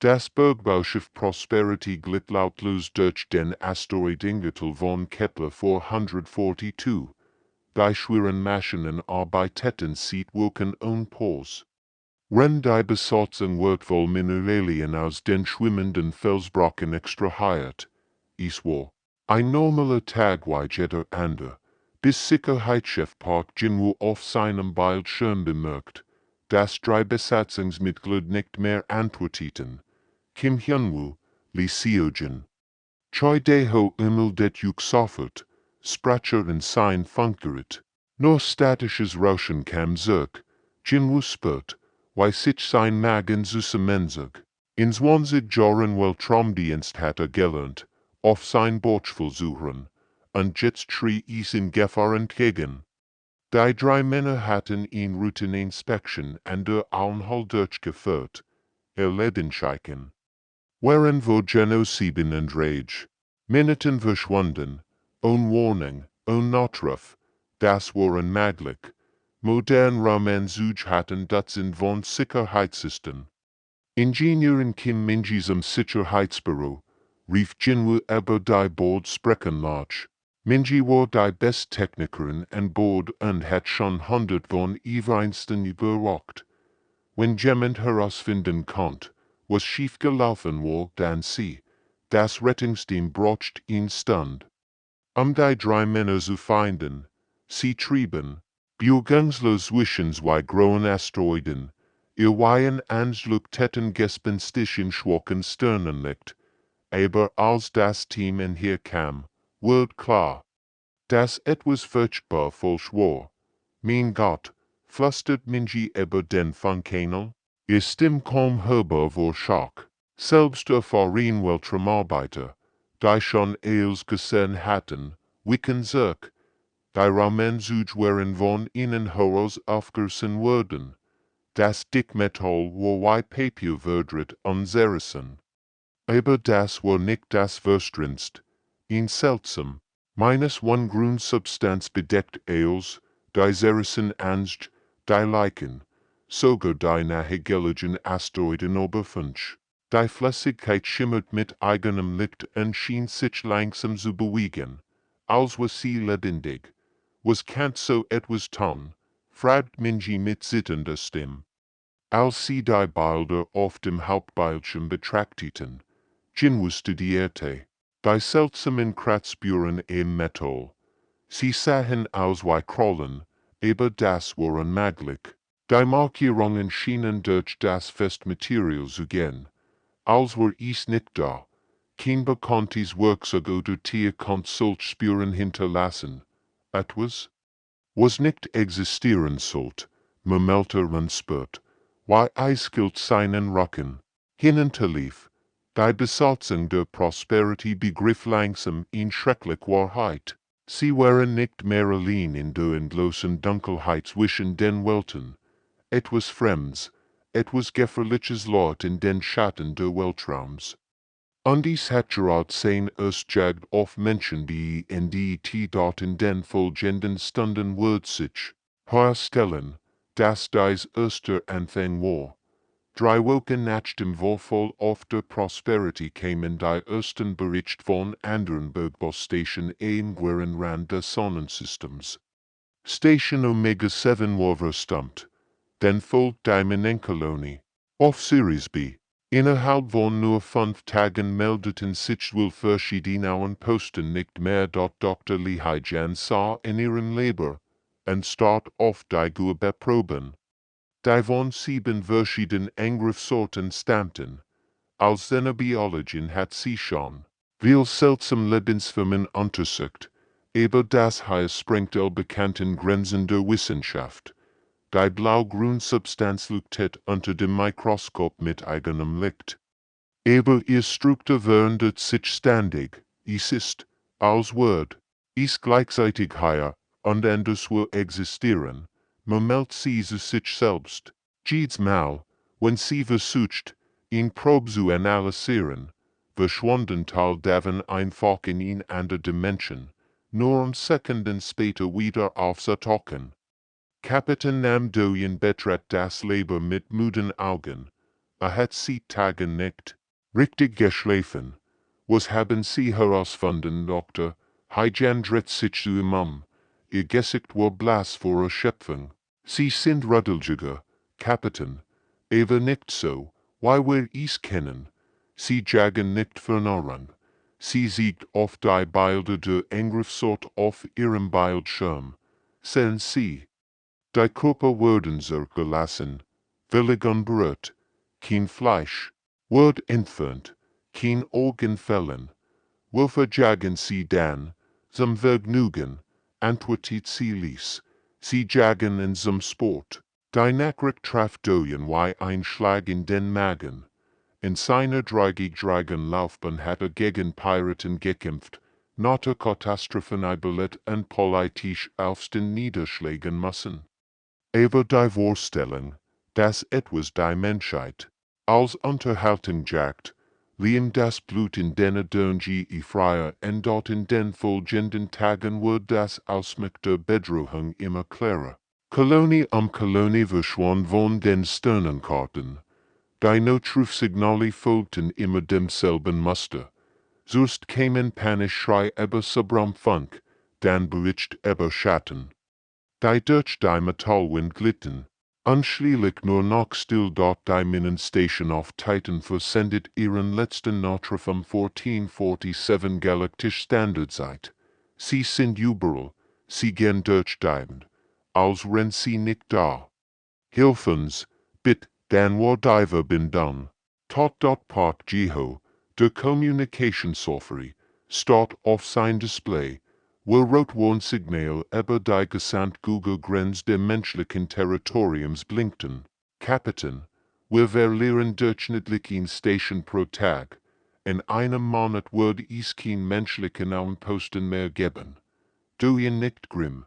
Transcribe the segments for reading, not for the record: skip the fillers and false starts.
Das Bergbausschiff Prosperity glitt lautlos durch den Asteroidengürtel von Kepler 442. Die schweren Maschinen arbeiteten seit Wochen ohne Pause. Wenn die Besatzung wertvoll Mineralien aus den schwimmenden Felsbrocken extrahiert, es war ein normaler Tag wie jeder andere, bis Sicherheitschef Park Jin-woo auf seinem Bildschirm bemerkt, dass drei Besatzungsmitglieder nicht mehr antworteten. Kim Hyun-woo, Lee Seo-jin. Choi Dae-ho det Juk sofort, spracher in sein Funkgerät. Nur statisches Rauschen kam zurück. Jin-woo spürt, wie sich sein Magen zusammenzog. In 20 Jahren Weltraumdienst hatte gelernt, auf sein Bordversuchen, und jetzt schrie es in Gefahr entgegen. Die drei Männer hatten ihn Routine-Inspection an der Auenhall durchgeführt, Ledenscheichen. Während wo Genociden und Rage, Minuten verschwunden, ohne Warnung, ohne Notruf, das war unmöglich. Modern Romanzug hatten Dutzend von Sicherheitssystem. Ingenieurin Kim Minjis Sicherheitsbüro, rief Jinwoo über die Bord sprechen nach. Minji war die Besttechnikerin an Bord und hat schon 100 von Einstein überwacht. Wenn jemand herausfinden konnte, was schief gelaufen war, dann sie, das Rettungsteam braucht ihn Stund. Die drei Männer zu finden, sie trieben, beugungslos zwischen zwei großen Asteroiden, ihr Weihen Anflugtäten gespenstig in schwachen Sternenlicht, aber als das Team herkam, wurde klar, dass etwas furchtbar falsch war. Mein Gott, flüstert Minji über den Funkkanal. Ihr Stimme kam hörbar vor Schock. Selbst erfahrene Weltraumarbeiter, die schon eils gesehen hatten, wicken zurück. Die Romanzug waren von ihnen heraus aufgerissen worden. Das Dickmetall war wie Papier verdreht und zerrissen. Aber das war nicht das Verstrengste. Ein seltsam, -1 Grundsubstanz bedeckt eils, die zerrissen Angst, die Leichen, sogar die nahegeligen Asteroidenoberfünsch. Die Flüssigkeit schimmert mit eigenem Licht und schien sich langsam zu bewegen, als war sie lebendig. Was kann so etwas tun? Fragt Minji mit zitternder Stimme. Als sie die Bilder auf dem Hauptbildschirm betrachteten, Jinwoo studierte, die seltsamen Kratzspuren im Metall. Sie sahen aus wie Krallen, aber das war unmöglich. Die Markierungen schienen durch das Festmaterial zu gehen, als war es nicht da. Kein bekanntes Werkzeug oder Tier konnte solche Spuren hinterlassen. Etwas, was nicht existieren sollte, murmelte Runspurt, wie eiskalt seinen Rücken hinunterlief. Die Besatzung der Prosperity begriff langsam in schreckliche Wahrheit. Sie waren nicht mehr allein in der endlosen Dunkelheit zwischen den Welten. Etwas Fremdes, etwas Gefährliches lag in den Schatten der Weltraums. Und es hat gerade sein Erstjagd auf Menschen die dort in den folgenden Stunden wird sich herstellen, dass dies erster Anfang war. 3 Wochen nach dem Vorfall auf der Prosperity kamen die ersten Berichte von anderen Bergbaustationen am Rand des Sonnensystems. Station Omega 7 war verstummt. Dann folgt die Menenkolonie. Auf Series B. Innerhalb von nur 5 Tagen meldeten sich wohl verschiedene Posten nicht mehr dort Dr. Lee Haijan sah in ihrem Labor, und start auf die Beproben. Die von 7 verschiedenen Angriffsorten stammten. Als Xenobiologin hat sie schon viel seltsam Lebensformen untersucht, aber das hier sprengt all bekannten Grenzen der Wissenschaft. Die Blau-Grün-Substanz leuchtet unter dem Mikroskop mit eigenem Licht. Aber ihr Struktur verändert sich ständig. Es ist, als Wort, es gleichzeitig hier und anderswo existieren. Murmelt sie zu sich selbst. Jedes Mal, wenn sie versucht, ihn Probe zu analysieren, verschwunden Teil davon einfach in eine andere Dimension, nur Sekunden später wieder aufzutauchen. Kapitän Nam Doyen betrat das Labor mit müden Augen. hat sie Tagen nicht richtig geschlafen. Was haben sie herausgefunden, Doktor? Heijan dreht sich zu ihr Gesicht war blass vor Erschöpfung. Sie sind Ruddeljiger, Kapitän. Aber nicht so, why wir es kennen. Sie jagen nicht verloren. Sie siegt auf die Bilder der Angriffsort auf ihrem Bildschirm. Sehen Sie. Die Körper werden zurückgelassen. Völlig unberührt. Kein Fleisch. Wird entfernt. Kein Augen fällen. Wofür jagen Sie dann? Zum Vergnügen. Antwortet sie lies. Sie jagen in zum Sport. Die Nachricht traf Doyen wie ein Schlag in den Magen. In seiner dreigen Laufbahn hat gegen Piraten gekämpft, not Katastrophen überlebt und politisch auf den Niederschlägen müssen. Aber die Vorstellung, dass etwas die Menschheit als Unterhaltung jagt, liam das Blut in den Dönji freier und dort in den folgenden Tagen wird das Ausmaß der Bedrohung immer klarer. Kolonie Kolonie verschwand von den Sternenkarten. Die Notrufsignale folgten immer demselben Muster. Zuerst kämen Panischrei über Funk, dann Bericht über Schatten. Die durch die Metallwind glitten. Anschließlich nur noch still dort die Minenstation auf Titan versendet ihren letzten Notruf 1447 Galaktische Standardzeit. Sie sind überall, sie gehen durch die als wenn sie nicht da. Hilf uns, bitte. Dan war diver bin done. Tot. Part Jeho, der Communication Software, start auf sein Display, wo rot one Signal über die gesamte Google-Grenze des menschlichen Territoriums blinkten. Kapitän, wir verlieren durchschnittlich Station pro Tag. In einem Monat wird es kein menschlichen Außenposten mehr geben. Du ihn nicht grimm.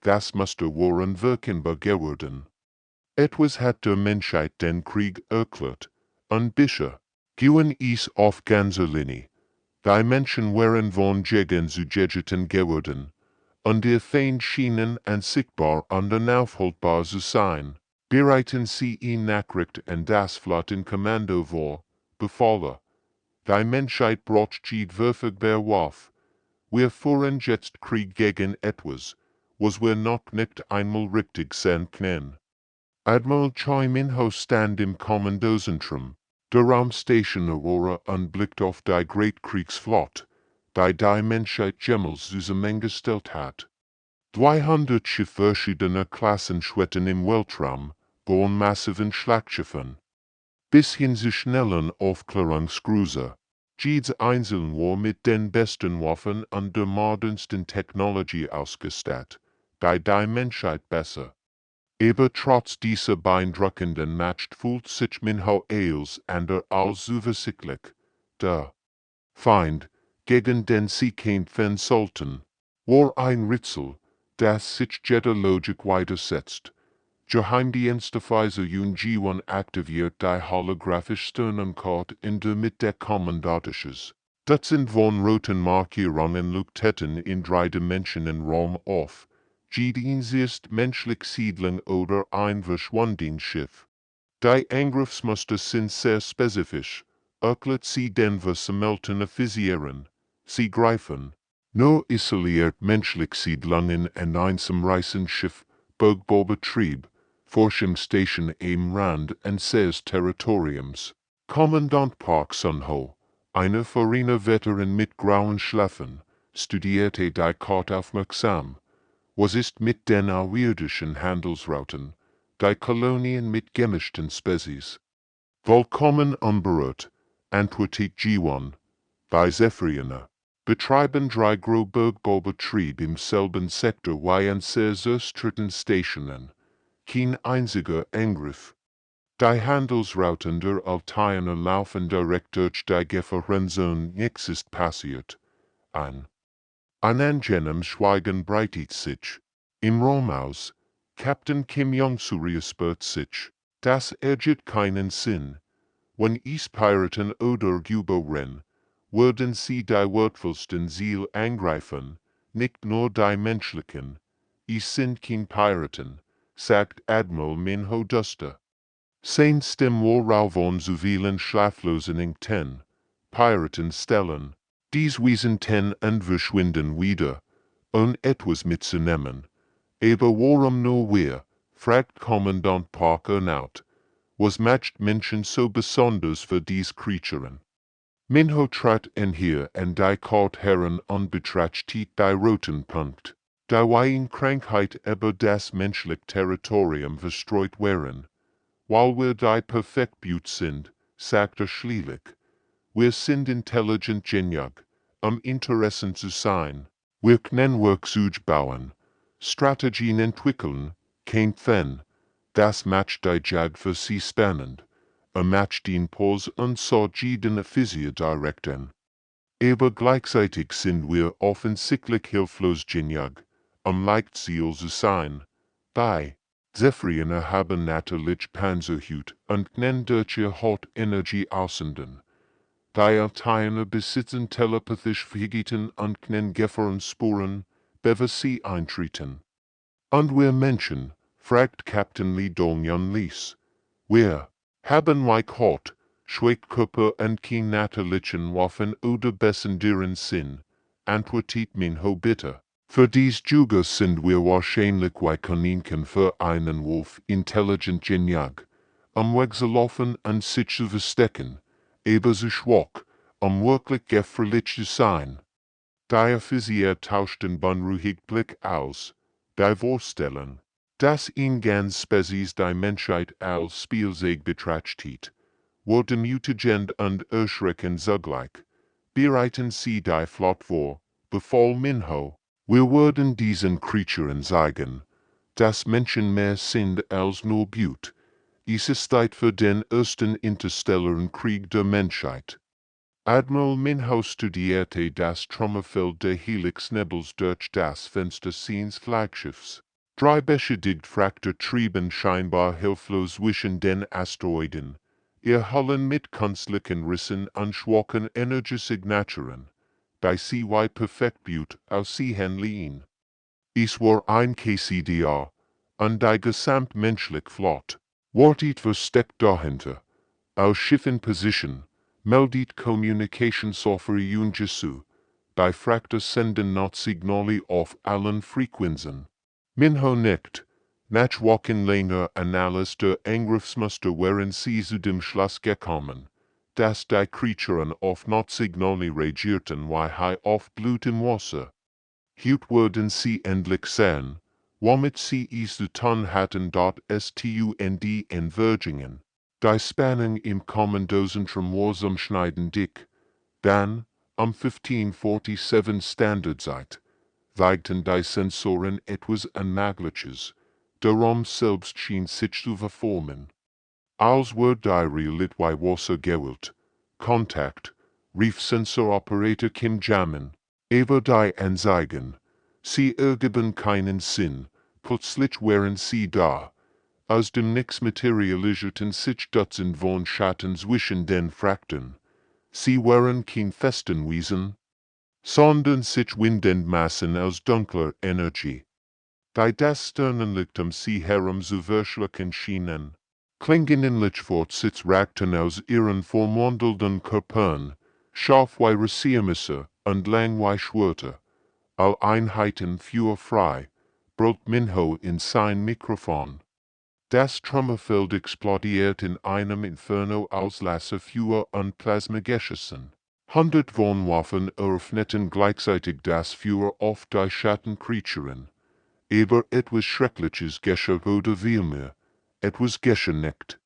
Das müsste waren wirkenbar geworden. Etwas hat der Menschheit den Krieg erklärt, und bisher, gehen es auf ganzer Linie. Die Menschen waren von gegen Sujeten geworden, und ihr Feind schienen unsichtbar und unaufhaltbar zu sein. Bereiten sie ihn Nachricht und das Flottenkommando vor, befahle. Die Menschheit braucht jedwürfigbar Waff. Wir führen jetzt Krieg gegen etwas, was wir noch nicht einmal richtig sehen können. Admiral Choi Min-ho stand im Kommandozentrum, der Raumstation Aurora und blickt auf die Kriegsflotte, die Menschheit jemals zusammengestellt hat. 200 Schiffe verschiedener Klassen schwirrten im Weltraum, von massiven Schlachtschiffen bis hin zu schnellen Aufklärungscruiser. Jedes einzelne war mit den besten Waffen und der modernsten Technologie ausgestattet, die Menschheit besser. Aber trotz dieser beeindruckenden Macht fühlt sich Min-ho als ander als zuversichtlich. Der Feind, gegen den sie kämpfen sollten, war ein Rätsel, das sich jeder Logik widersetzt. Geheimdienstweise G1 aktiviert die holographische Sternenkarte in der Mitte der Kommandantisches. Dutzend von roten Markierungen leuchteten in dreidimensionalen Raum auf. Jedes ist menschlich Siedlung oder ein verschwundenes Schiff. Die Angriffsmuster sind sehr spezifisch, erklärt sie den versammelten Offizieren. Sie greifen nur isoliert menschlich Siedlungen in einem Reisenschiff, Bergbaubetrieb, Forschungsstation am Rand eines Territoriums. Kommandant Park Sun-ho, eine verrene Veteran mit grauen Schläfen, studierte die Karte aufmerksam. Was ist mit den außerirdischen Handelsrouten, die Kolonien mit gemischten Spezies? Vollkommen unberührt, antwortet G1. Die Zephyriner betreiben drei Bergbaubetrieb im selben Sektor wie an sehr Stationen. Kein einziger Angriff. Die Handelsrouten der Altaner laufen direkt durch die Gefahrenzonen, nichts ist passiert. Ein angenehmes Schweigen breitet sich. Im Raumhaus, Captain Kim Jong-Surya spürt sich. Das ergibt keinen Sinn. Wenn es Piraten oder Güberin, würden sie die wertvollsten Ziele angreifen, nicht nur die menschlichen. Es sind kein Piraten, sagt Admiral Min-ho duster. Sein stem worauf von so vielen Schlaflosen ten, Piraten stellen, dies wiesen ten und verschwinden wieder, und etwas mitzunehmen. Aber warum nur wir, fragt Kommandant Parker out, was macht Menschen so besonders für dies Creaturen? Minho trat en hier en die kort herren unbetrachtet die roten Punkt, die weien Krankheit über das menschlich Territorium verstreut wären. While wir die perfekt Beaut sind, sagt schließlich, wir sind intelligent genug, Interessen zu sein. Wir können Werkzeuge bauen, Strategien entwickeln, kämpfen. Das macht die Jag für sie spannend. Macht den Pose und sorgiden Physio directen. Aber gleichzeitig sind wir offensichtlich hilflos genug, leicht Ziel zu sein. Bei Zephyriene haben natürlich Panzerhut und können durch ihr Hot Energie aussenden. Die Alteine besitzen telepathisch Fähigkeiten und können Gefahrensporen, bewe sie eintreten. Und wir Menschen, fragt Captain Lee Dong-Yun Lees. Wir haben like Hot, Schweitkörper und kein natürlichen Waffen oder besonderen Sinn, antwortet Minho bitte. Für dies Juga sind wir wahrscheinlich wie Kaninchen für einen Wolf intelligent genug, wegzulaufen und sich zu verstecken, ebenso schwach, wirklich gefährlich zu sein. Die Offizier tauschten ruhig Blick aus, die vorstellen, dass ihn ganz Spezies die Menschheit als Spielzeug betrachtet, wurden mutigend und erschreckend zugleich, bereiten sie die Flott vor, befahl Minho. Wir würden diesen Creaturen zeigen, dass Menschen mehr sind als nur Beaut. Es ist Zeit für den ersten interstellaren Krieg der Menschheit. Admiral Minho studierte das Trümmerfeld der Helix-Nebels durch das Fenster seines Flaggschiffs. Drei beschädigt Frachter trieben scheinbar hilflos zwischen den Asteroiden, ihr Hullen mit künstlichen Rissen und schwachen Energiesignaturen. Bei CY perfekt Beaut aus sie liegen. Es war ein KCDR, und die gesamtmenschliche Flott, wartet versteckt dahinter, aus Schiffen Position, meldet Communication Software Ungesu, die Frachter senden Notsignale auf allen Frequenzen. Minho nickt, nach wochenlanger Analyse der Angriffsmuster wären sie zu dem Schluss gekommen, dass die Creaturen auf Notsignale reagierten wie Hai auf Blut im Wasser. Heute würden sie endlich sehen, womit sie es zu tun hatten stund in Virgingen. Die Spannung im Kommandozentrum war schneiden dick. Dann, 1547 Standardzeit, zeigten die Sensoren etwas Unmögliches. Der Raum selbst schien sich zu verformen. Als wir die Realität Wasser gewählt, Kontakt, rief Sensoroperator Kim Jamin, aber die Anzeigen, sie ergeben keinen Sinn, plötzlich wären sie da. Aus dem Nix materialisierten sich Dutzend von Schatten zwischen den Frachten. Sie waren kein festen Wesen, sondern sich Windendmassen aus dunkler Energie. Die das Sternenlicht sie herum zu verschlucken schienen, klingenlich fortsitz ragten aus ihren verwandelten Körpern, scharf wie Rasiermesser und lang wie Schwerter. All Einheiten für frei, brüllt Minho in sein Mikrofon. Das Trümmerfeld explodiert in einem Inferno aus Laserfeuer und Plasmageschossen. 100 von Waffen eröffneten gleichzeitig das Feuer auf die Schattencreaturen. Aber etwas Schreckliches geschah oder vielmehr, etwas geschah nicht.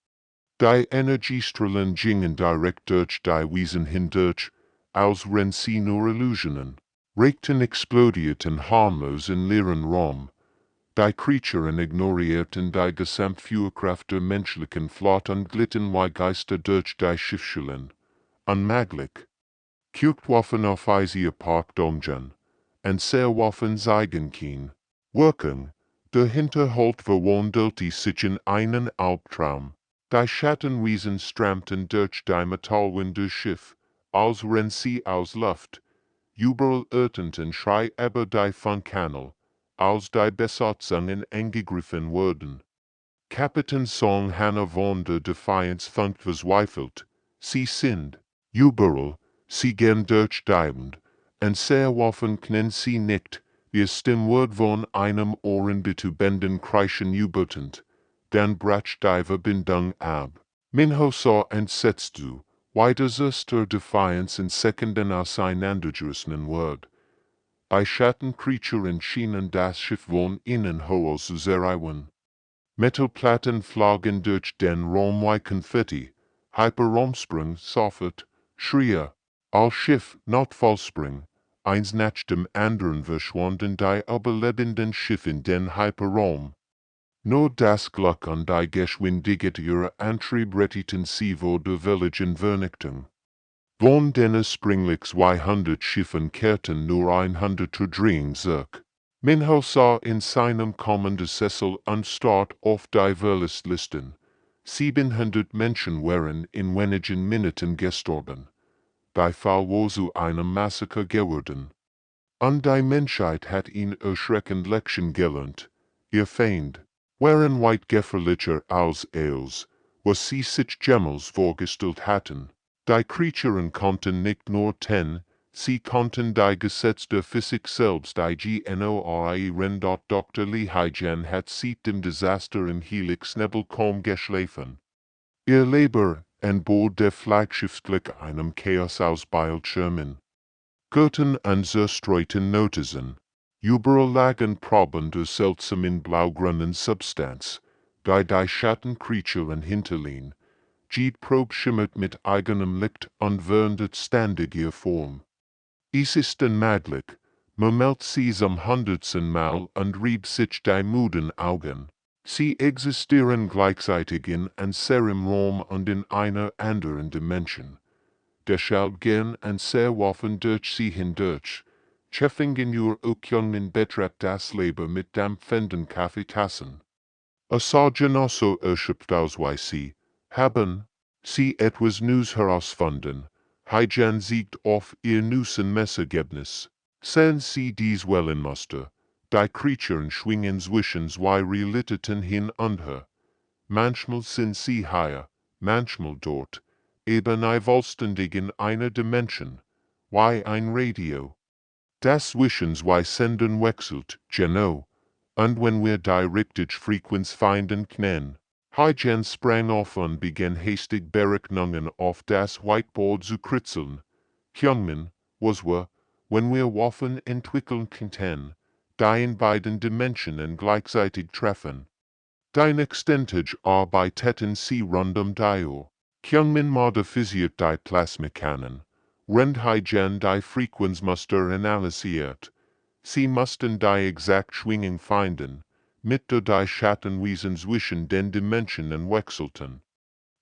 Die Energiestrahlen gingen direkt durch die Wesen hindurch, als wenn sie nur Illusionen, regten explodierten harmlos in leeren Raum. Die Creaturen ignorierten die Gesamtfeuerkraft der menschlichen Flotte und glitten wie Geister durch die Schiffschalen. Unmöglich. Kirchwaffen auf ihr Parkdomjan, und Seerwaffen zeigen kein Wirkung. Der Hinterhalt verwandelte sich in einen Albtraum. Die Schattenwesen strammten durch die Metallwinde Schiff, als wenn sie aus Luft. Überall irrten Schrei über die Funkkanal, als die Besatzungen angegriffen wurden. Kapitän Song Hannah von der Defiance Funk verzweifelt, sie sind, überall, sie gern durch Diamond, und sehr waffen können sie nicht, wir Stimmwort von einem ohrenbetubenden Kreischen übertend, dann brach die Bindung ab. Minho sah entsetzt zu, weiter der Defiance in Sekunden auseinandergerissenen Word. Bei Schattencreaturen schienen das Schiff von innen hoch zu zerreißen. Metallplatten flogen durch den Raum wie Konfetti, Hyperraumsprung sofort, schrie, als Schiff Notfallsprung, eins nach dem anderen verschwanden die überlebenden Schiffe in den Hyperraum. Nur das Glück an die Geschwindigkeit ihrer Antrieb retteten sie vor der völligen Vernichtung. Von den ursprünglich 200 Schiffen kehrten nur 103 zurück. Minho sah in seinem kommenden Sessel anstatt auf die Verlustlisten. 700 Menschen waren in wenigen Minuten gestorben. Die Fall war zu einem Massaker geworden. Und die Menschheit hat ihn erschreckend Lektien gelernt. Ihr Feind waren weit gefährlicher als els, was sie sich jemals vorgestellt hatten. Die Kreaturen konnten nicht nur sie konnten die Gesetze der Physik selbst ignorieren. Dr. Lee Haijan hat seit dem Desaster im Helix-Nebel kaum geschlafen. Ihr Leber an Bord der Flaggschiffs glich einem Chaos aus Bildschirmen. Gurten und zerstreuten Notizen. Überall lagen Proben der seltsamen blaugrünen Substanz, die Schattencreaturen hinterließen. Jede Probe schimmert mit eigenem Licht und wandert ständig ihre Form. Es ist unmöglich, man meldet sie zum 100. Mal und reibt sich die müden Augen. Sie existieren gleichzeitig in unserem Raum und in einer anderen Dimension. Der schaut gern und sehr offen durch sie hindurch. Cheffing in ihr Ökungen betreibt das Leben mit dampfenden Kaffeetassen. Es sah genosso erschöpft aus wie sie, haben sie etwas News herausgefunden. Haijan siegt auf ihr neuesten Messergebnis. Sehen sie dies wellen musste. Die Kreaturen schwingen zwischen zwei Realitäten hin und her. Manchmal sind sie hier, manchmal dort. Eben vollständig in einer Dimension, wie ein Radio. Das zwischen zwei Sendern wechselt, genau, und wenn wir die richtige Frequenz finden können. Haijan sprang auf und begann hastig Berechnungen auf das Whiteboard zu kritzeln. Kyungmin, was wir, wenn wir Waffen entwickeln könnten, die in beiden Dimensionen gleichzeitig treffen. Die Extentage arbeiteten sie rund die Uhr. Kyungmin modifisiert die Plasmakannen. Rend Haijan die Frequenzmuster analysiert. Sie mussten die exakt Schwingung finden, mit der die Schattenwesen zwischen den Dimensionen wechselten.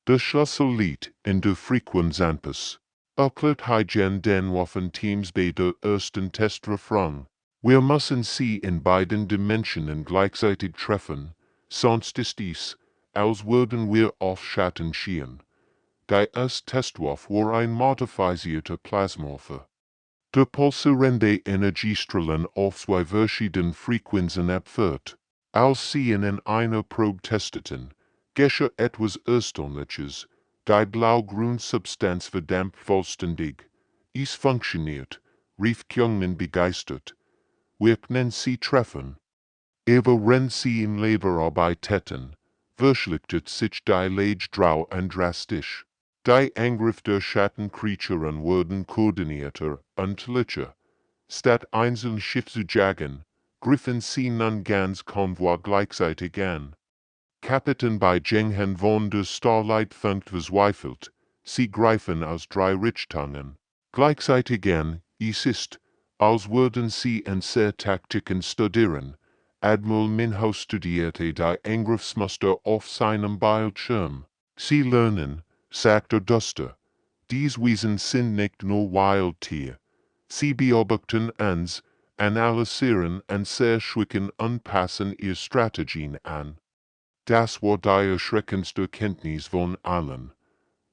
Der Schlüssel liegt in der Frequenzanpass. Erklärt Haijan den Waffenteams bei der ersten Testrefrain. Wir müssen sie in beiden Dimensionen gleichzeitig treffen, sonst ist dies, als würden wir auf Schatten schielen. Die erste Testwaffe war ein modifizierter Plasmawaffe. Der pulsierende Energiestrahlen auf zwei verschiedenen Frequenzen abführt. Als sie in einer Probe testeten, geschah etwas Erstaunliches. Die blau-grüne Substanz verdampft vollständig. Es funktioniert, rief Kyungmin begeistert. Wir können sie treffen. Aber wenn sie im Labor arbeiteten, verschlichtet sich die Lage drau und drastisch. Die Angriff der Schattencreaturen wurden koordinierter und licher. Statt einzelne Schiffe zu jagen, griffen sie nun ganz Konvoi gleichzeitig an. Kapitän bei Jenghan von der Starlight Funk verzweifelt, sie greifen aus 3 Richtungen gleichzeitig an, es ist, als würden sie in sehr Taktiken studieren. Admiral Minho studierte die Angriffsmuster auf seinem Bildschirm. Sie lernen, sagt der Duster. Dies Wesen sind nicht nur Wildtiere. Sie beobachten uns, analysieren und zerschwicken und passen ihre Strategien an. Das war die erschreckendste Kenntnis von allen.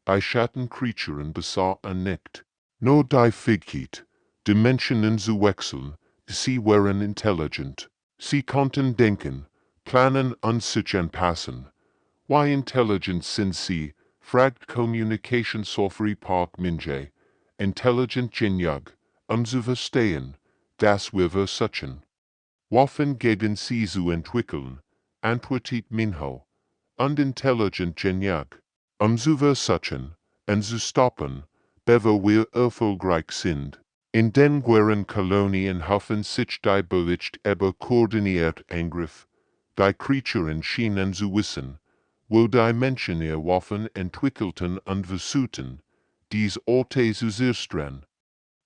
Die Schattencreaturen besaßen nicht nur die Fähigkeit, Dimensionen zu wechseln, sie waren intelligent. Sie konnten denken, planen und sich anpassen. Why intelligent sind sie, fragt Kommunikationssoftware Park Minjay. Intelligent genug, zu verstehen, dass wir versuchen. Waffen gegen sie zu entwickeln, antwortet Minho. Und intelligent genug, zu versuchen, und zu stoppen, bevor wir erfolgreich sind. In den Guerren Kolonien hoffen sich die Bericht über koordiniert Angriff. Die Kreaturen schienen zu wissen, wo die Menschen ihr Waffen entwickelten und versuchten, dies Orte zu zerstören.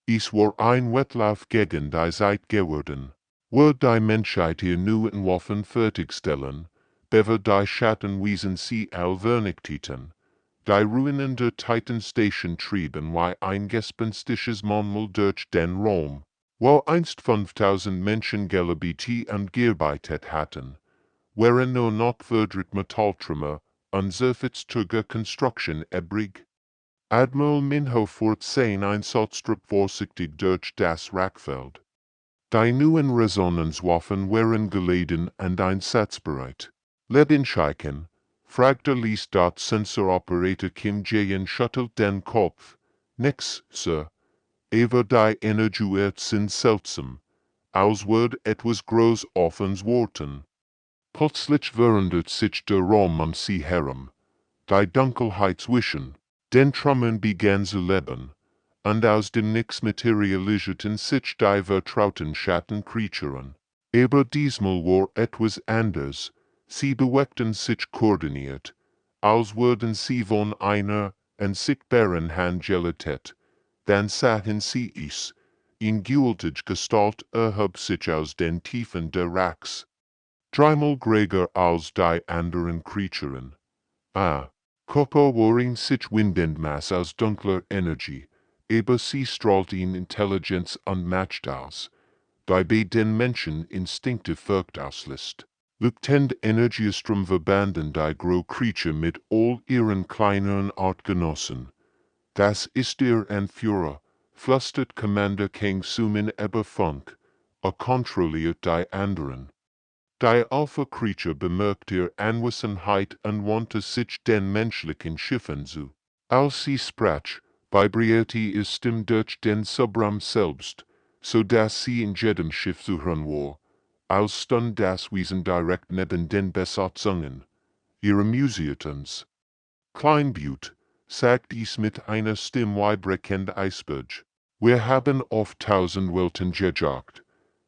Es war ein Wettlauf gegen die Zeit geworden. Wird die Menschheit ihr neuen Waffen fertigstellen, bevor die Schattenwesen sie allvernichteten. Die Ruinen der Titanstation trieben wie ein gespenstisches Monmal durch den Raum, wo einst 5000 Menschen gelebt und gearbeitet hatten, waren nur noch verdreht Metalltrümmer und surface-trüger Construction übrig. Admiral Minho vorsehen einsatztrupp vorsichtig durch das Rackfeld. Die neuen Resonanzwaffen waren geladen und einsatzbereit. Lebenscheichen, fragte ließ dort Sensoroperator Kim Jae-in schüttelt den Kopf. Nix, Sir. Aber die Energie sind seltsam, als würde etwas groß auf uns warten. Plötzlich verändert sich der Raum um sie herum. Die Dunkelheit zwischen den Trümmern begann zu leben, und aus dem Nix materialisierten sich die vertrauten Schattenkreaturen. Aber diesmal war etwas anders. Sie bewegten sich koordiniert, als würden sie von einer unsichtbaren Hand geleitet. Dann sahen sie es. In gewaltige Gestalt erhob sich aus den Tiefen der Racks. Dreimal größer als die anderen Kreaturen. Körper waren sich Windendmaß aus dunkler Energie, aber sie strahlten Intelligenz und Macht aus, die bei den Menschen instinktiv Furcht auslässt. Leuchtend Energiestrom verbanden die Großcreature mit all ihren kleineren Artgenossen. Das ist ihr Anführer, flüstert Commander King Sumin über Funk, kontrolliert die anderen. Die Alpha-Creature bemerkt ihr Anwesenheit und wandte sich den menschlichen Schiffen zu. Als sie sprach, vibrierte ihr Stimme durch den Subraum selbst, so dass sie in jedem Schiff zu hören war, als stund das Wesen direkt neben den Besatzungen. Ihr amüsiert uns. Kleinblut, sagt es mit einer Stimme wie brechend Eisberg. Wir haben oft 1000 Welten gejagt.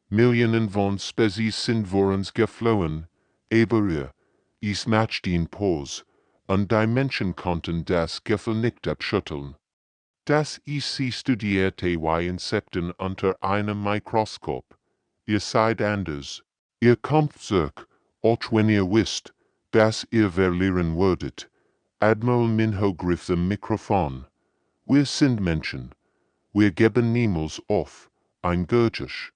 Millionen von Spezies sind vor uns geflohen, aber es macht den Pause, und die Menschen konnten das Gefühl nicht abschütteln. Das sie studierte wie Insekten unter einem Mikroskop. Ihr seid anders. Ihr kommt zurück, auch wenn ihr wisst, dass ihr verlieren würdet. Admiral Minho griff dem Mikrofon. Wir sind Menschen. Wir geben niemals auf, eingültig.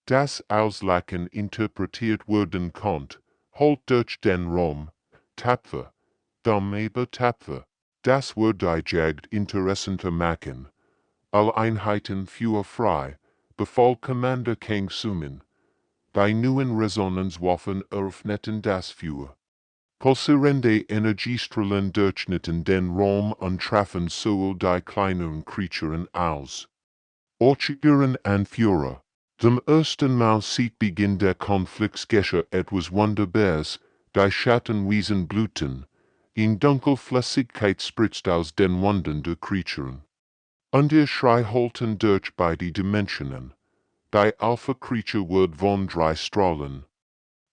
Das Auslachen interpretiert werden konnte, holt durch den Raum, tapfer, dumm aber tapfer. Das wird die Jagd interessanter machen. Alle Einheiten für frei, befahl Commander King Sumin. Die neuen Resonanzwaffen öffneten das Feuer. Pulsierende Energiestrahlen durchschnitten den Raum und trafen sowohl die kleineren Kreaturen als auch ihren Anführer. Zum ersten Mal sieht Beginn der Konflikts geschah etwas Wunderbares, die Schattenwesen blühten. In Dunkelflüssigkeit spritzt aus den Wunden der Kreaturen. Und ihr Schrei holten durch beide Dimensionen. Die Alpha-Creature wird von 3 Strahlen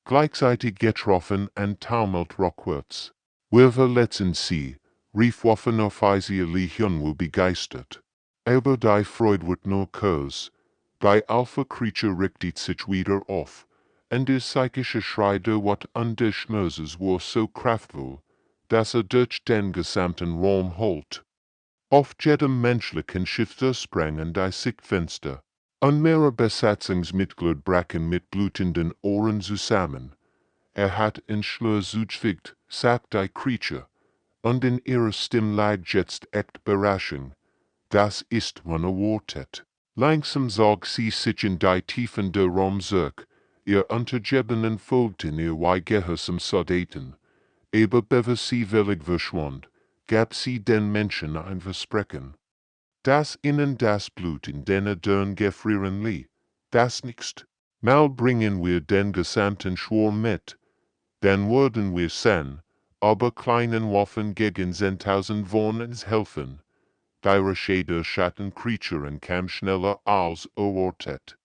gleichzeitig getroffen und taumelt rückwärts. Wir verletzen sie, rief Waffenoffizier Hyunwoo begeistert. Aber die Freude wird nur kurz. Die Alpha-Creature richtet sich wieder auf, und der psychische Schrei der Wut und des Schmerzes war so kraftvoll, dass durch den gesamten Raum holt. Auf jedem menschlichen Schiff sprangen die Sichtfenster, und mehrere Besatzungsmitglieder brachen mit blutenden Ohren zusammen. Hat in Schlüsselwörter, sagt die Creature, und in ihrer Stimme lag jetzt echt Überraschung. Das ist man erwartet. Langsam zog sie sich in die Tiefen der Raum zurück, ihr Untergebenen folgten ihr wie gehorsam Soldaten. aber bever sie völlig verschwand, gab sie den Menschen ein Versprechen. Das Innen das Blut in denne dern gefrieren lie, das nicht. Mal bringen wir den gesamten Schwur mit, dann würden wir sen, aber kleinen Waffen gegen 10.000 Wohnens helfen. Die Schäder Schattenkreaturen kam schneller als erwartet.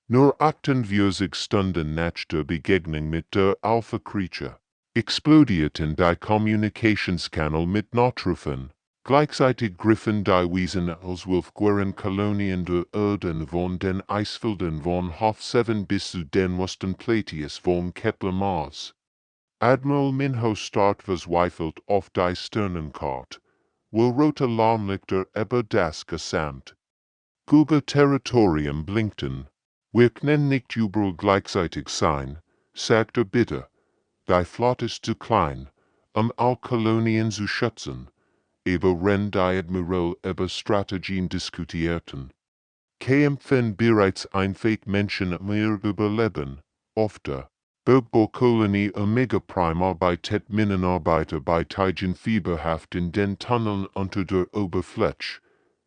Nur 48 Stunden nach der Begegnung mit der Alpha-Creature explodierten die Communications-Kanal mit Notrufen. Gleichzeitig griffen die Wesen aus Wolfgueren-Kolonien der Erde von den Eisfelden von Hof 7 bis zu den Westenplateaus von Kepler Mars. Admiral Minho stark verzweifelt auf die Sternenkarte, wo rote Alarmlichter über das gesamt Territorium blinkten. Wir können nicht überall gleichzeitig sein, sagte bitte. Die Flotte ist zu klein, all Kolonien zu schützen. Aber wenn die Admiral über Strategien diskutierten, kämpfen bereits einfach Menschen mehr überleben, öfter. Bergbaukolanie Omega Prime arbeitet Minenarbeiter bei Tigen fieberhaft in den Tunneln unter der Oberfläche.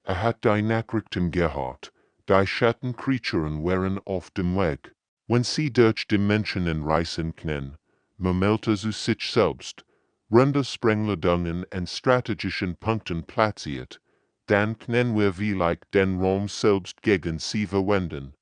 Hat die Nachrichten gehört, die Schattenkreaturen wären auf dem Weg. Wenn sie durch die Menschen reisen können, meldete sie sich selbst, Sprengler dann an strategischen Punkten platziert, dann können wir vielleicht den Raum selbst gegen sie verwenden.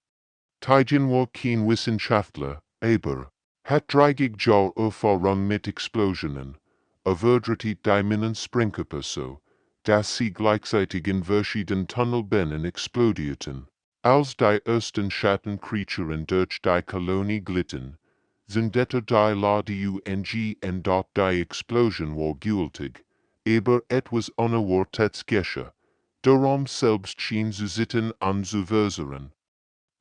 Tigen war kein Wissenschaftler, aber hat dreigig Jahr Erfahrung mit Explosionen, erwiderte die Minensprengkörper so, dass sie gleichzeitig in verschiedenen Tunnelbänden explodierten. Als die ersten Schattenkreaturen durch die Kolonie glitten, zündete die Ladung und dort die Explosion war gültig, aber etwas Unerwartetes geschah. Der Raum selbst schien zu zittern an zu verseren.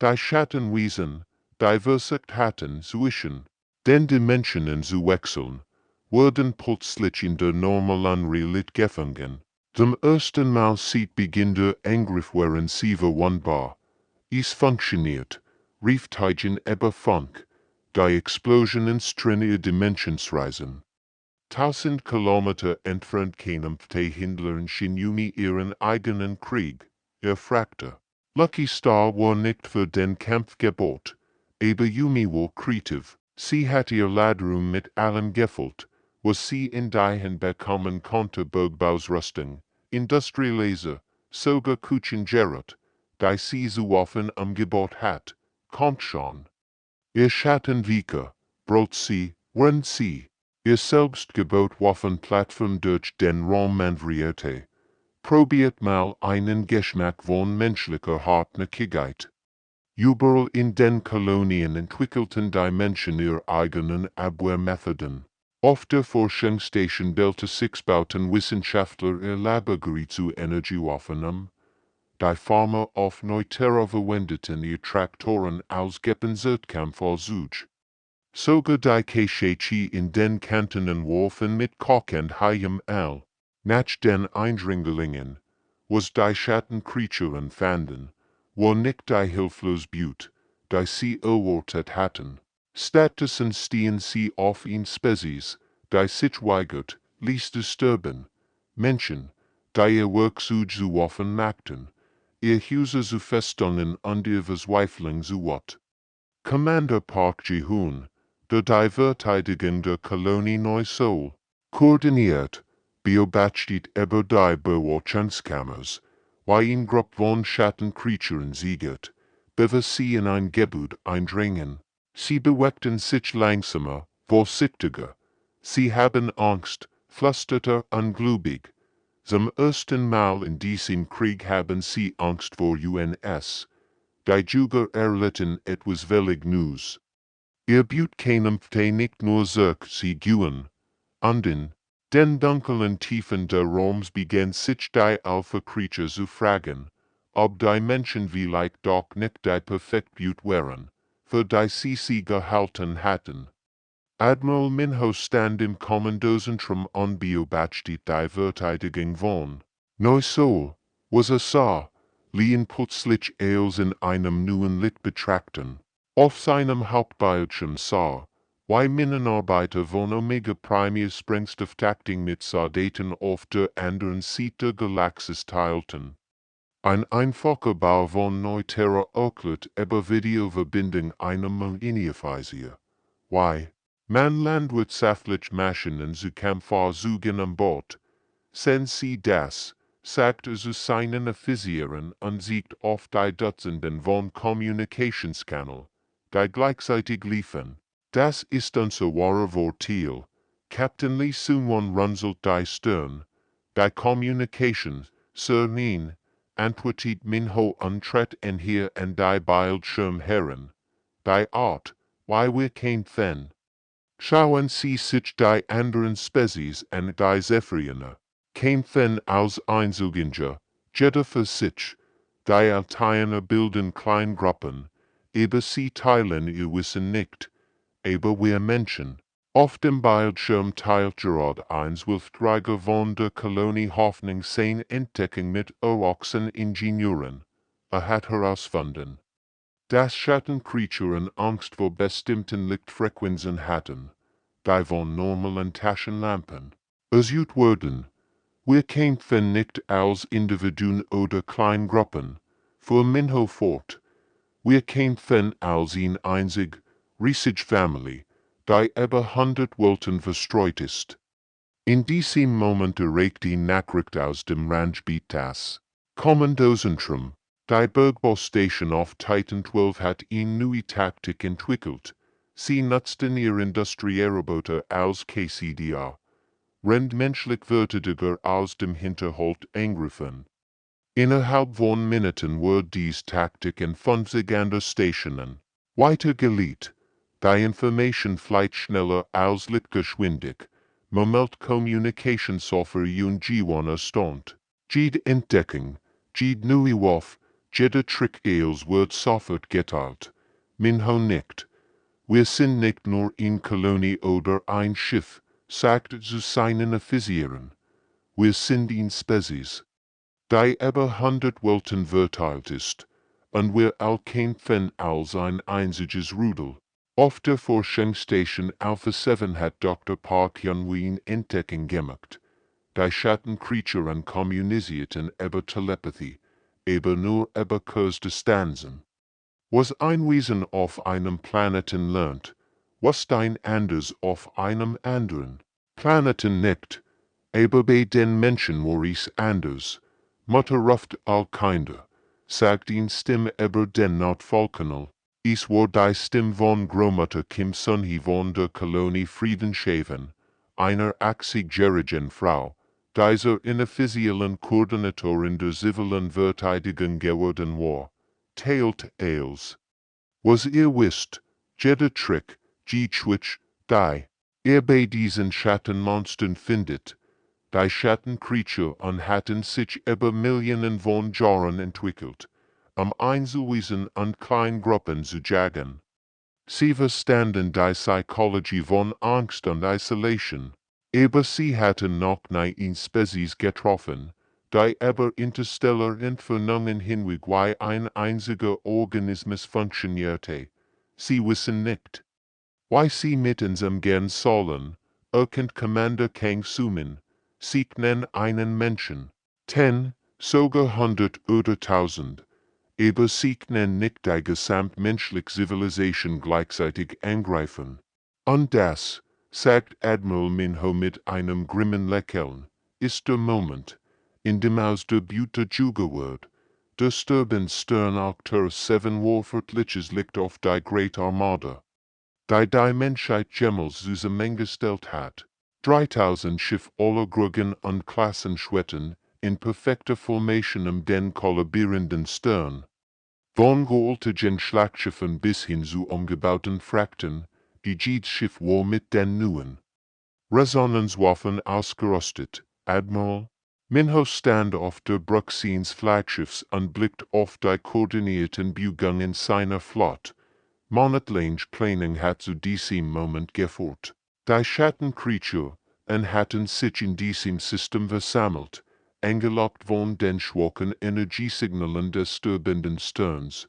Die Schattenwesen, die versucht hatten, zwischen den Dimensionen zu wechseln, wurden plötzlich in der normalen Realität gefangen. Zum ersten Mal seit Beginn der Angriff waren sie verwundbar. Es funktioniert, rief Tigen über Funk. Die Explosionen strenige Dimensionsreisen. 1000 Kilometer entfernt kämpfte Hindlern Shinumi ihren eigenen Krieg. Fragte. Lucky Star war nicht für den Kampf gebaut, aber Yumi war kreativ. Sie hat ihr Ladrum mit allem gefüllt, was sie in die Hand bekommen konnte Bergbausrüstung, Industrielaser, sogar Kuchengerät, die sie so offen Gebot hat, kommt schon. Ihr Schattenwieker, brot sie, wenn sie, ihr selbstgebot Waffenplattform durch den Raum manövrierte. Probiert mal einen Geschmack von menschlicher Hartnäckigkeit. Überall in den Kolonien entwickelten die Menschen ihre eigenen Abwehrmethoden. Auf der Forschungsstation Delta 6 bauten Wissenschaftler ihr Laborgeräte zu Energiewaffen. Die Farmer auf Neuterra verwendeten ihr Traktoren als Gepensertkampf als sogar die Keshechi in den Kantonen warfen mit Koch und Hayam al. Nach den Eindringlingen, was die Schattenkreaturen fanden, war nicht die hilflos Butte, die sie erwartet hatten. Stattdessen stehen sie auf ein Spezies, die sich weigert, ließ disturben. Menschen, die ihr Werk zu offen machten, ihr Häuser zu feststellen und ihr Verzweiflung zu wat. Commander Park Ji-hoon, der die Verteidigung der Kolonie Neu-Seoul, koordiniert, beobachtet über die Bewachungskammers, wie ein Gruppe von Schattenkreaturen siegert, bevor sie in ein Gebäude eindringen. Sie bewegten sich langsamer, vorsichtiger. Sie haben Angst, flüsterte ungläubig. Zum ersten Mal in diesem Krieg haben sie Angst vor UNS. Die Jäger erlitten etwas völlig Neues. Ihr Blut kämpfte nicht nur sie gehen. Und in den dunklen Tiefen der Raums begann sich die Alpha-Creature zu fragen, ob die Menschen vielleicht doch nicht die perfekt Blut wären, für die sie gehalten hatten. Admiral Minho stand im Kommandozentrum und beobachtet die Verteidigung von Neu-Seoul, was sah, ihn plötzlich als in einem neuen Licht betrachten. Auf seinem Hauptbildschirm sah Why Minenarbeiter von Omega Primär Sprengstofftakting mit Soldaten auf der anderen Seite Galaxis teilten. Ein einfacher Bau von Neuterra erklärt über Videoverbindung einer Minifizier. Why? Man landwirtschaftlich Maschinen zu Kampffahrzeugen an Bord. Sen sie das, sagt zu seinen Offizieren und siegt oft die Dutzenden von Kommunikationskanal, die gleichzeitig liefern. Das ist unser wahrer Vorteil. Captain Lee Soon-won runzelt die Stirn. Die Communication, Sir antwortet Minho untret en hier en die Bildschirmherren. Die Art, why wir kein Fan. Schauen Sie sich die anderen Spezies an die Zephyrine. Kein Fan als Einzelgänger, jeder für sich. Die Alteiner bilden Kleingruppen, aber sie teilen ihr Wissen nicht. Aber wir Menschen. Auf dem Bildschirm teilt gerade ein Zwölfträger von der Kolonie Hoffnung seine Entdeckung mit Orks-Ingenieuren. Hat herausgefunden, dass Schattencreaturen Angst vor bestimmten Lichtfrequenzen hatten, die von normalen Taschenlampen ersucht wurden. Wir kämpfen nicht als Individuen oder Kleingruppen, fuhr Minho fort. Wir kämpfen als eine einzig, riesige Familie, die über 100 Welten verstreut ist. In diesem Moment erregt die Nachricht aus dem Rangegebiet das Kommandozentrum. Die Bergbaustation auf Titan 12 hat eine neue Taktik entwickelt. Sie nutzten ihr Industrieroboter als KCDA. Menschlich Verteidiger aus dem Hinterhalt angriffen. Innerhalb von Minuten wurde diese Taktik in 50 anderen Stationen weitergelegt. Die Information fliegt schneller als Lichtgeschwindigkeit. Moment Communication Software und G1 erstaunt. Jede Entdeckung, jede neue Waffe, jeder Trick als wird sofort geteilt. Minho nickt. Wir sind nicht nur eine Kolonie oder ein Schiff, sagt zu seinen Offizieren. Wir sind eine Spezies, die über 100 Welten verteilt ist, und wir all kämpfen als ein einziges Rudel. Auf der Forschungsstation Alpha 7 hat Dr. Park Hyun-woo Entdeckung gemacht. Die Schattencreaturen kommunizierten über Telepathie, aber nur über kurze Distanzen. Was ein Wesen auf einem Planeten lernt, was ein anders auf einem anderen Planeten nicht, aber bei den Menschen war es anders. Mutter ruft all Kinder, sagt eine Stimme über den Nordvolkanal. Es war die Stimme von Großmutter Kim Sun-hee von der Kolonie Friedenshaven, einer 80-jährigen Frau, dieser inoffiziellen Koordinatorin der zivilen Verteidigung geworden war. Teilt als. Was ihr wisst, jeder Trick, G-Twitch, die bei diesen Schattenmonstern findet. Die Schattencreaturen hatten sich über Millionen von Jahren entwickelt, Einzelwesen und Kleingruppen zu jagen. Sie verstanden die Psychologie von Angst und Isolation, aber sie hatten noch nie eine Spezies getroffen, die über interstellar Entfernungen hinweg wie ein einziger Organismus funktionierte. Sie wissen nicht, wie sie mit uns umgehen sollen, kennt Commander Kang Sumin. Sie nennen einen Menschen, 10, sogar 100 oder 1000, aber sie nennen nicht die gesamtmenschliche Zivilisation gleichzeitig angreifen. Und das, sagt Admiral Minho mit einem grimmen Lächeln, ist der Moment, in dem aus der Butte Juga wird. Der Stern 7 Warfortliches liegt auf die Great Armada, die Menschheit jemals zusammengestellt hat. 3000 Schiff aller Größen und Klassenschwetten in perfekter Formation den kollabierenden Stern. Von gealterten Schlachtschiffen bis hin zu umgebauten Frachten, jedes Schiff war mit den neuen Resonanzwaffen ausgerüstet. Admiral Minho stand auf der Brücke seines Flaggschiffs und blickt auf die koordinierten Bewegungen seiner Flotte. Monatelange Planning hat zu diesem Moment geführt. Die Schattencreaturen hatten sich in diesem System versammelt, angelockt von den schwachen Energiesignalen des sterbenden Sterns.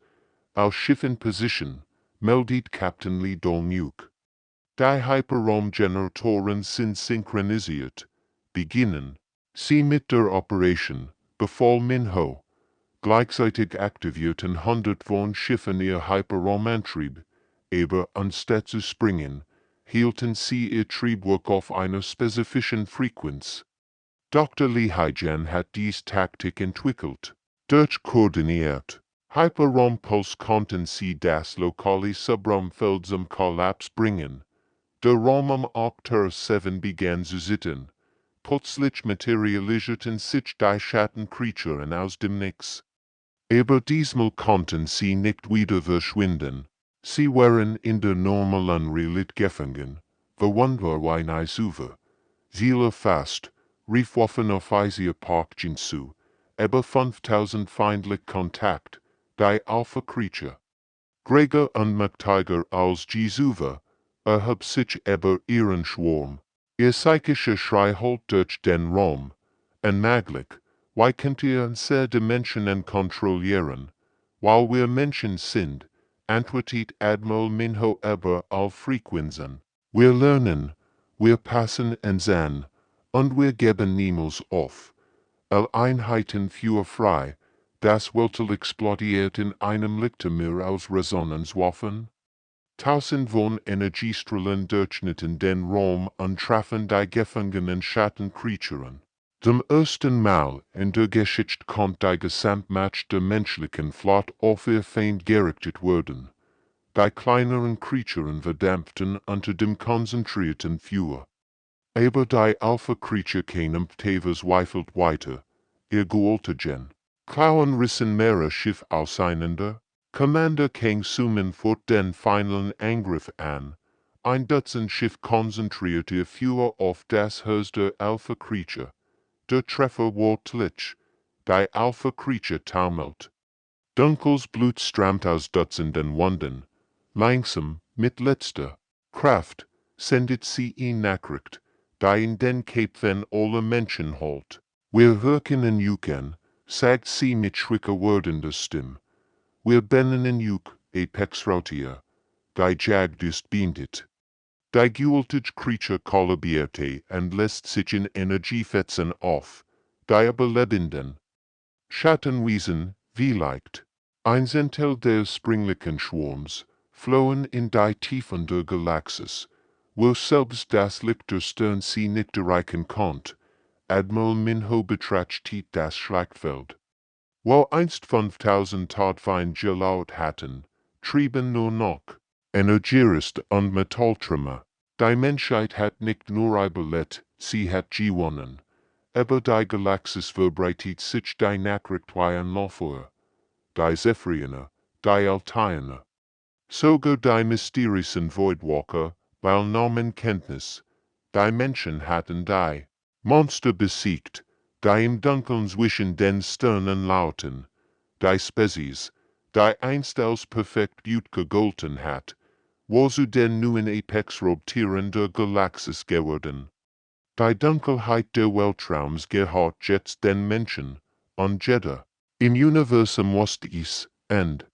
Als Schiff in Position, meldet Captain Lee Dolmuk. Die Hyperraumgeneratoren sind synchronisiert. Beginnen. Sie mit der Operation. Befall Minho. Gleichzeitig aktivierten 100 von Schiffen ihr Hyperraumantrieb. Aber anstatt zu springen, hielten sie ihr Triebwerk auf einer spezifischen Frequenz. Dr. Lehijan hat dies Taktik entwickelt. Durchkoordiniert. Hyperraumpuls konnten sie das lokale Subraumfeld zum Kollaps bringen. Der Raum am Oktober 7 begann zu zittern. Plötzlich materialisierten sich die Schattenkreaturen aus dem Nix. Aber diesmal konnten sie nicht wieder verschwinden. Sie waren in der normalen Realität gefangen, verwundbar Suve. Ziele fast, riefwaffen auf ihr Parkchen zu, aber 5000 feindlich Kontakt, die Alpha-Creature. Gregor und mächtiger als Jesuve, erhob sich über ihren Schwarm. Ihr psychischer Schrei holt durch den Raum. Unmöglich, wie könnt ihr unsere Dimensionen kontrollieren? Weil wir Menschen sind, antwortet Admiral Minho über all Frequenzen. Wir lernen, wir passen uns an, und wir geben niemals auf. Einheiten für frei, das Weltall explodiert in einem Lichtermeer aus Resonanzwaffen. Tausend von Energiestrahlen durchschnitten den Raum und trafen die gefangenen Schattenkreaturen. Zum ersten Mal in der Geschichte konnte die Gesamtmacht der menschlichen Flotte auf ihr Feind gerichtet werden. Die kleineren Kreaturen verdampften unter dem konzentrierten Feuer. Aber die Alpha-Creature kämen zweifelt weiter. Ihr Goaltergen. Klauen rissen mehrere Schiff auseinander. Commander King summen fort den finalen Angriff an. Ein Dutzend Schiff konzentrierte ihr Feuer auf das Haus der Alpha-Creature. Der Treffer war tödlich. Die Alpha-Creature taumelt. Dunkels Blut strömt aus Dutzenden Wunden. Langsam, mit letzter Kraft, sendet sie ihn Nachricht, die in den Köpfen aller Menschen holt. Wir wirken in Juken, sagt sie mit schwächer werdender Stimme. Wir bennen in Juk, Apex Raubtiere, die Jagdust bindet. Die gewaltige Creature kollabierte und lässt sich in Energiefetzen auf, die Überlebenden. Schattenwesen, wie leicht. Ein Zentel des springlichen Schwarms, flohen in die Tiefen der Galaxis, wo selbst das Licht der Stern sie nicht erreichen konnte. Admiral Minho betrachtete das Schlachtfeld. Wo einst 5000 Todfeinde gelauert hatten, trieben nur noch Energierist und Metalltrümmer. Die Menschheit hat nicht nur überlebt, sie hat gewonnen. Aber die Galaxis verbreitet sich die Nachricht wie ein Lauffeuer. Die Zephyrianer, die Altainer. Sogar die mysterischen Voidwalker, weil Namen Kenntnis. Die Menschen hatten die Monster besiegt, die im Dunkeln zwischen den Sternen lauten. Die Spezies, die einst als perfekt gut gegolten hat, wo zu den neuen Apex-Raubtieren der Galaxis geworden. Die Dunkelheit der Weltraums gehört jetzt den Menschen, und jeder im Universum was dies, und